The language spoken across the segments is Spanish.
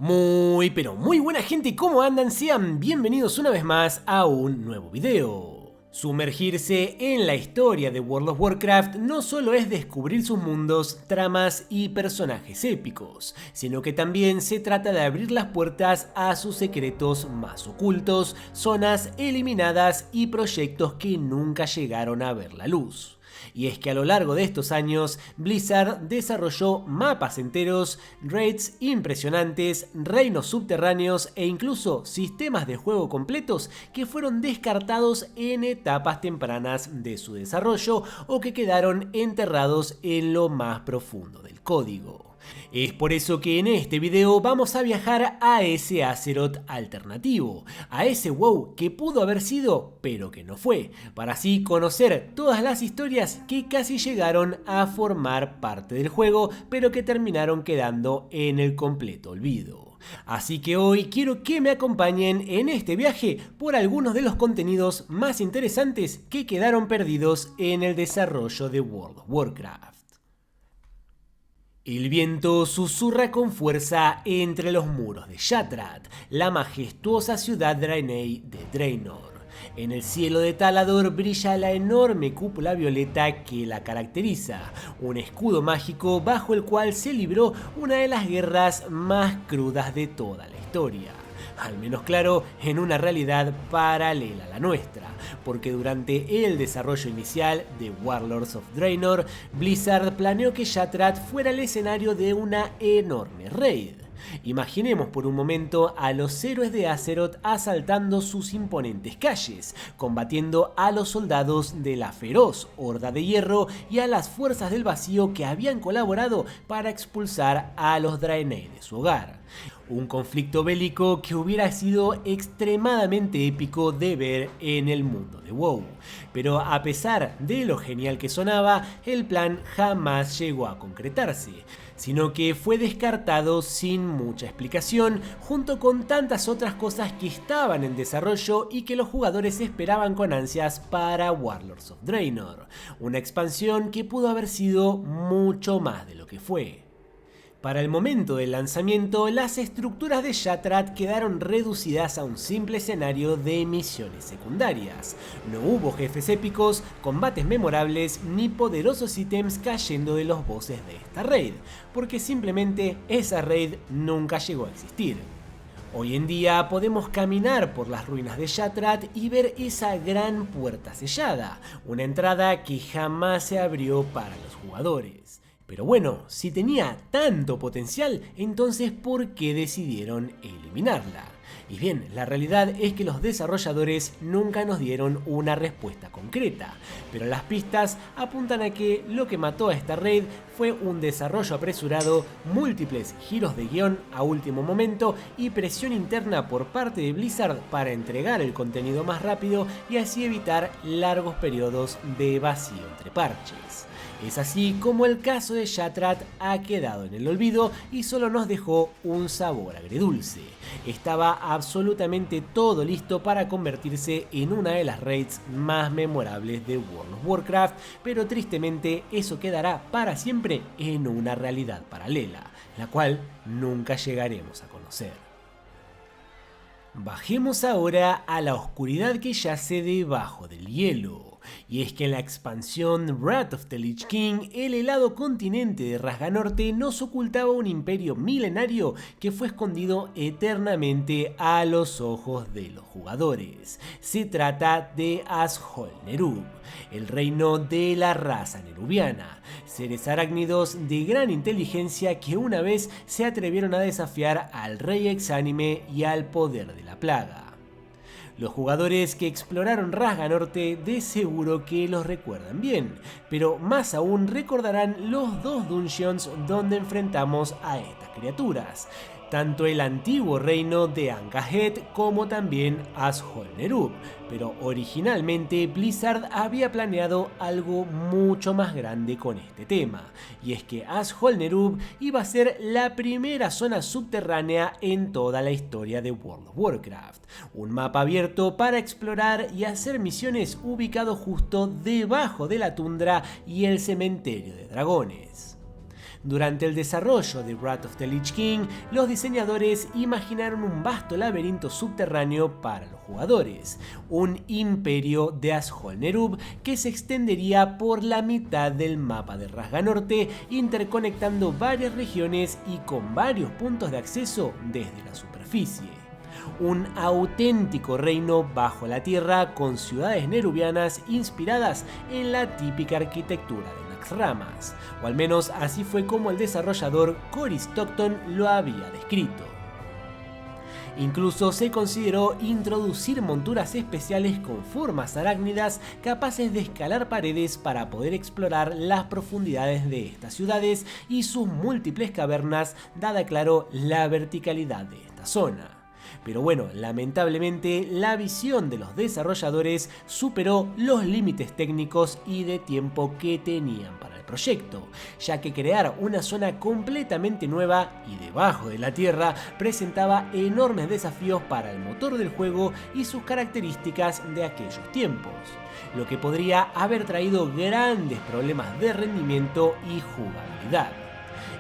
Muy pero muy buena gente, ¿cómo andan? Sean bienvenidos una vez más a un nuevo video. Sumergirse en la historia de World of Warcraft no solo es descubrir sus mundos, tramas y personajes épicos, sino que también se trata de abrir las puertas a sus secretos más ocultos, zonas eliminadas y proyectos que nunca llegaron a ver la luz. Y es que a lo largo de estos años, Blizzard desarrolló mapas enteros, raids impresionantes, reinos subterráneos e incluso sistemas de juego completos que fueron descartados en etapas tempranas de su desarrollo o que quedaron enterrados en lo más profundo del código. Es por eso que en este video vamos a viajar a ese Azeroth alternativo, a ese WoW que pudo haber sido pero que no fue, para así conocer todas las historias que casi llegaron a formar parte del juego pero que terminaron quedando en el completo olvido. Así que hoy quiero que me acompañen en este viaje por algunos de los contenidos más interesantes que quedaron perdidos en el desarrollo de World of Warcraft. El viento susurra con fuerza entre los muros de Shattrath, la majestuosa ciudad Draenei de Draenor. En el cielo de Talador brilla la enorme cúpula violeta que la caracteriza, un escudo mágico bajo el cual se libró una de las guerras más crudas de toda la historia. Al menos claro, en una realidad paralela a la nuestra, porque durante el desarrollo inicial de Warlords of Draenor, Blizzard planeó que Shattrath fuera el escenario de una enorme raid. Imaginemos por un momento a los héroes de Azeroth asaltando sus imponentes calles, combatiendo a los soldados de la feroz Horda de Hierro y a las fuerzas del vacío que habían colaborado para expulsar a los Draenei de su hogar. Un conflicto bélico que hubiera sido extremadamente épico de ver en el mundo de WoW. Pero a pesar de lo genial que sonaba, el plan jamás llegó a concretarse, sino que fue descartado sin mucha explicación, junto con tantas otras cosas que estaban en desarrollo y que los jugadores esperaban con ansias para Warlords of Draenor, una expansión que pudo haber sido mucho más de lo que fue. Para el momento del lanzamiento, las estructuras de Shattrath quedaron reducidas a un simple escenario de misiones secundarias. No hubo jefes épicos, combates memorables ni poderosos ítems cayendo de los bosses de esta raid, porque simplemente esa raid nunca llegó a existir. Hoy en día podemos caminar por las ruinas de Shattrath y ver esa gran puerta sellada, una entrada que jamás se abrió para los jugadores. Pero bueno, si tenía tanto potencial, entonces ¿por qué decidieron eliminarla? Y bien, la realidad es que los desarrolladores nunca nos dieron una respuesta concreta, pero las pistas apuntan a que lo que mató a esta raid fue un desarrollo apresurado, múltiples giros de guión a último momento y presión interna por parte de Blizzard para entregar el contenido más rápido y así evitar largos periodos de vacío entre parches. Es así como el caso de Shattrath ha quedado en el olvido y solo nos dejó un sabor agridulce. Estaba absolutamente todo listo para convertirse en una de las raids más memorables de World of Warcraft, pero tristemente eso quedará para siempre en una realidad paralela, la cual nunca llegaremos a conocer. Bajemos ahora a la oscuridad que yace debajo del hielo. Y es que en la expansión Wrath of the Lich King, el helado continente de Rasga Norte nos ocultaba un imperio milenario que fue escondido eternamente a los ojos de los jugadores. Se trata de Ashol Nerub, el reino de la raza nerubiana, seres arácnidos de gran inteligencia que una vez se atrevieron a desafiar al rey exánime y al poder de la plaga. Los jugadores que exploraron Rasga Norte de seguro que los recuerdan bien, pero más aún recordarán los dos dungeons donde enfrentamos a estas criaturas, tanto el antiguo reino de Ankahet como también Ashol Nerub, pero originalmente Blizzard había planeado algo mucho más grande con este tema, y es que Ashol Nerub iba a ser la primera zona subterránea en toda la historia de World of Warcraft, un mapa abierto para explorar y hacer misiones ubicado justo debajo de la tundra y el cementerio de dragones. Durante el desarrollo de Wrath of the Lich King, los diseñadores imaginaron un vasto laberinto subterráneo para los jugadores, un imperio de Ashol-Nerub que se extendería por la mitad del mapa de Rasga Norte, interconectando varias regiones y con varios puntos de acceso desde la superficie. Un auténtico reino bajo la tierra con ciudades nerubianas inspiradas en la típica arquitectura de Naxxramas, o al menos así fue como el desarrollador Cory Stockton lo había descrito. Incluso se consideró introducir monturas especiales con formas arácnidas capaces de escalar paredes para poder explorar las profundidades de estas ciudades y sus múltiples cavernas, dada claro la verticalidad de esta zona. Pero bueno, lamentablemente la visión de los desarrolladores superó los límites técnicos y de tiempo que tenían para el proyecto, ya que crear una zona completamente nueva y debajo de la tierra presentaba enormes desafíos para el motor del juego y sus características de aquellos tiempos, lo que podría haber traído grandes problemas de rendimiento y jugabilidad.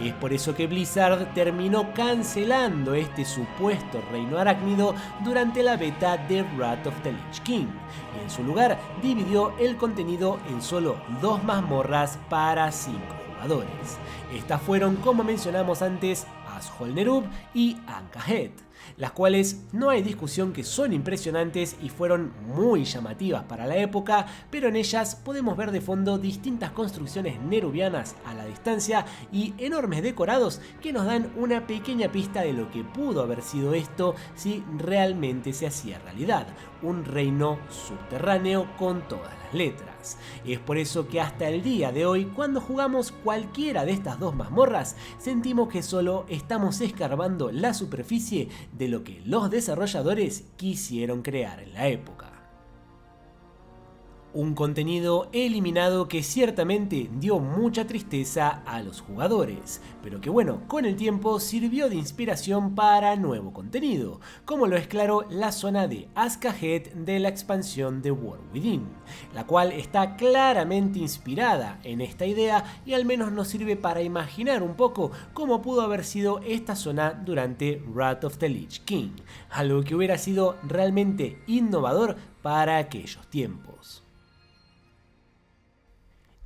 Es por eso que Blizzard terminó cancelando este supuesto reino arácnido durante la beta de Wrath of the Lich King, y en su lugar dividió el contenido en solo 2 mazmorras para 5 jugadores. Estas fueron, como mencionamos antes, Ashol-Nerub y Anka-Hed, las cuales no hay discusión que son impresionantes y fueron muy llamativas para la época, pero en ellas podemos ver de fondo distintas construcciones nerubianas a la distancia y enormes decorados que nos dan una pequeña pista de lo que pudo haber sido esto si realmente se hacía realidad, un reino subterráneo con todas las letras. Es por eso que hasta el día de hoy, cuando jugamos cualquiera de estas 2 mazmorras, sentimos que solo estamos escarbando la superficie de lo que los desarrolladores quisieron crear en la época. Un contenido eliminado que ciertamente dio mucha tristeza a los jugadores, pero que bueno, con el tiempo sirvió de inspiración para nuevo contenido, como lo es claro la zona de Azka-Hed de la expansión de World Within, la cual está claramente inspirada en esta idea y al menos nos sirve para imaginar un poco cómo pudo haber sido esta zona durante Wrath of the Lich King, algo que hubiera sido realmente innovador para aquellos tiempos.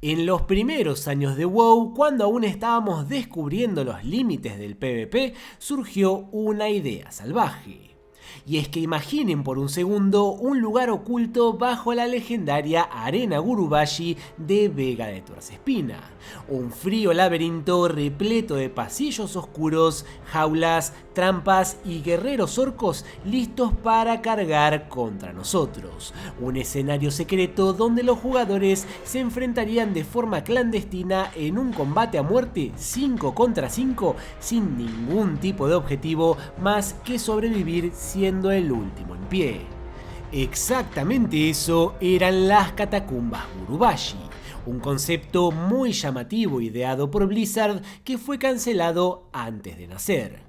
En los primeros años de WoW, cuando aún estábamos descubriendo los límites del PvP, surgió una idea salvaje. Y es que imaginen por un segundo un lugar oculto bajo la legendaria Arena Gurubashi de Vega de Tuercespina. Un frío laberinto repleto de pasillos oscuros, jaulas, trampas y guerreros orcos listos para cargar contra nosotros. Un escenario secreto donde los jugadores se enfrentarían de forma clandestina en un combate a muerte 5 contra 5 sin ningún tipo de objetivo más que sobrevivir siendo el último en pie. Exactamente eso eran las catacumbas Gurubashi, un concepto muy llamativo ideado por Blizzard que fue cancelado antes de nacer.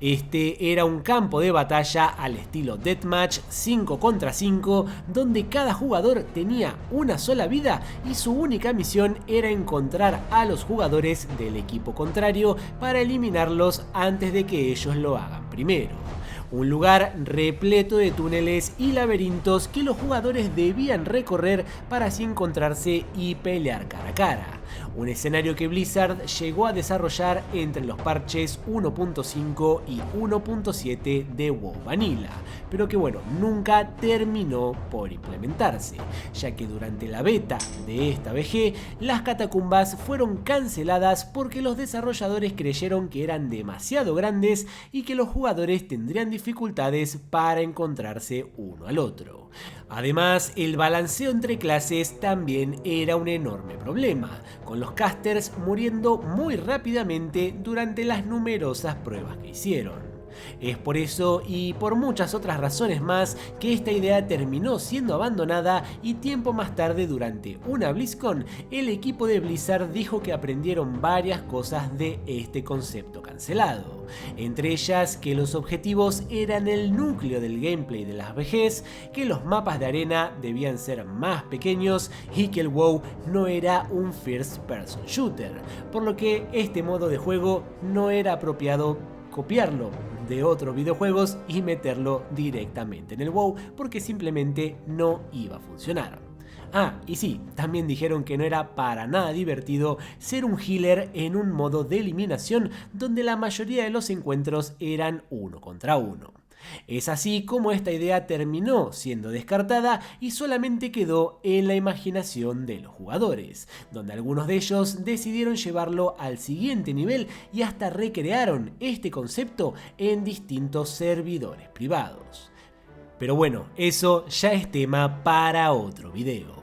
Este era un campo de batalla al estilo Deathmatch 5 contra 5, donde cada jugador tenía una sola vida y su única misión era encontrar a los jugadores del equipo contrario para eliminarlos antes de que ellos lo hagan primero. Un lugar repleto de túneles y laberintos que los jugadores debían recorrer para así encontrarse y pelear cara a cara. Un escenario que Blizzard llegó a desarrollar entre los parches 1.5 y 1.7 de WoW Vanilla, pero que bueno, nunca terminó por implementarse, ya que durante la beta de esta VG, las catacumbas fueron canceladas porque los desarrolladores creyeron que eran demasiado grandes y que los jugadores tendrían dificultades para encontrarse uno al otro. Además, el balanceo entre clases también era un enorme problema, con los casters muriendo muy rápidamente durante las numerosas pruebas que hicieron. Es por eso y por muchas otras razones más que esta idea terminó siendo abandonada y tiempo más tarde, durante una BlizzCon, el equipo de Blizzard dijo que aprendieron varias cosas de este concepto cancelado. Entre ellas que los objetivos eran el núcleo del gameplay de las BGs, que los mapas de arena debían ser más pequeños y que el WoW no era un first person shooter, por lo que este modo de juego no era apropiado copiarlo de otros videojuegos y meterlo directamente en el WoW, porque simplemente no iba a funcionar. Ah, y sí, también dijeron que no era para nada divertido ser un healer en un modo de eliminación donde la mayoría de los encuentros eran 1 contra 1. Es así como esta idea terminó siendo descartada y solamente quedó en la imaginación de los jugadores, donde algunos de ellos decidieron llevarlo al siguiente nivel y hasta recrearon este concepto en distintos servidores privados. Pero bueno, eso ya es tema para otro video.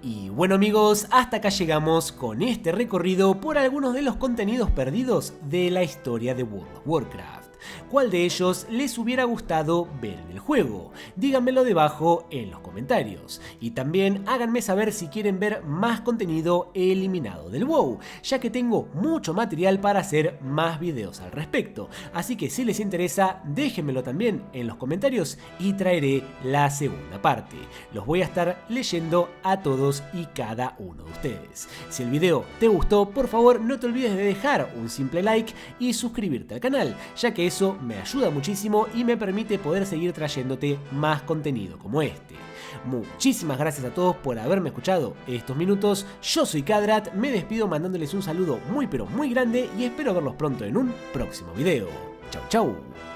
Y bueno amigos, hasta acá llegamos con este recorrido por algunos de los contenidos perdidos de la historia de World of Warcraft. ¿Cuál de ellos les hubiera gustado ver en el juego? Díganmelo debajo en los comentarios. Y también háganme saber si quieren ver más contenido eliminado del WoW, ya que tengo mucho material para hacer más videos al respecto. Así que si les interesa, déjenmelo también en los comentarios y traeré la segunda parte. Los voy a estar leyendo a todos y cada uno de ustedes. Si el video te gustó, por favor no te olvides de dejar un simple like y suscribirte al canal, ya que eso me ayuda muchísimo y me permite poder seguir trayéndote más contenido como este. Muchísimas gracias a todos por haberme escuchado estos minutos. Yo soy Kadrat, me despido mandándoles un saludo muy pero muy grande y espero verlos pronto en un próximo video. Chau chau.